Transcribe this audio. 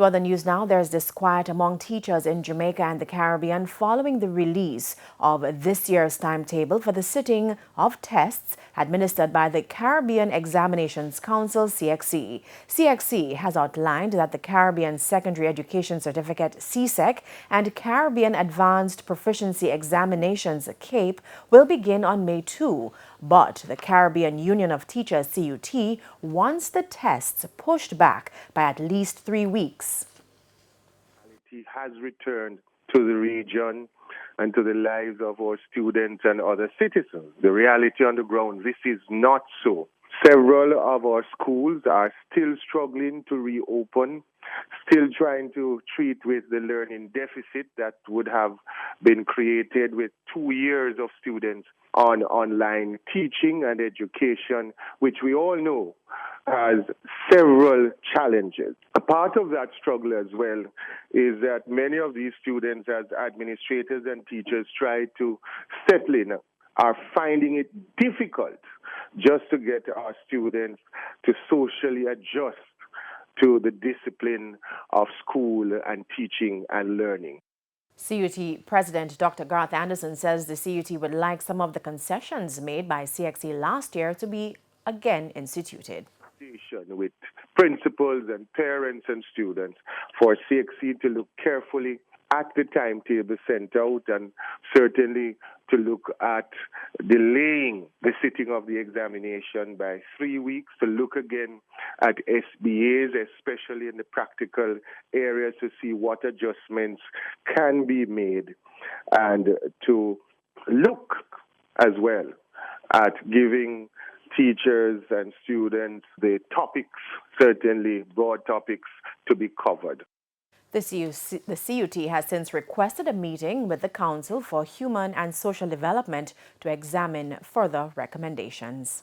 To other news now, there's disquiet among teachers in Jamaica and the Caribbean following the release of this year's timetable for the sitting of tests administered by the Caribbean Examinations Council, CXC. CXC has outlined that the Caribbean Secondary Education Certificate, CSEC, and Caribbean Advanced Proficiency Examinations, CAPE, will begin on May 2. But the Caribbean Union of Teachers, CUT, wants the tests pushed back by at least 3 weeks. It has returned to the region and to the lives of our students and other citizens. The reality on the ground, this is not so. Several of our schools are still struggling to reopen, still trying to treat with the learning deficit that would have been created with 2 years of students on online teaching and education, which we all know has several challenges. A part of that struggle as well is that many of these students, as administrators and teachers try to settle in, are finding it difficult just to get our students to socially adjust to the discipline of school and teaching and learning. CUT President Dr. Garth Anderson says the CUT would like some of the concessions made by CXC last year to be again instituted. With principals and parents and students for CXC to look carefully at the timetable sent out and certainly to look at delaying the sitting of the examination by 3 weeks, to look again at SBAs, especially in the practical areas, to see what adjustments can be made, and to look as well at giving teachers and students the topics, certainly broad topics, to be covered. The CUT has since requested a meeting with the Council for Human and Social Development to examine further recommendations.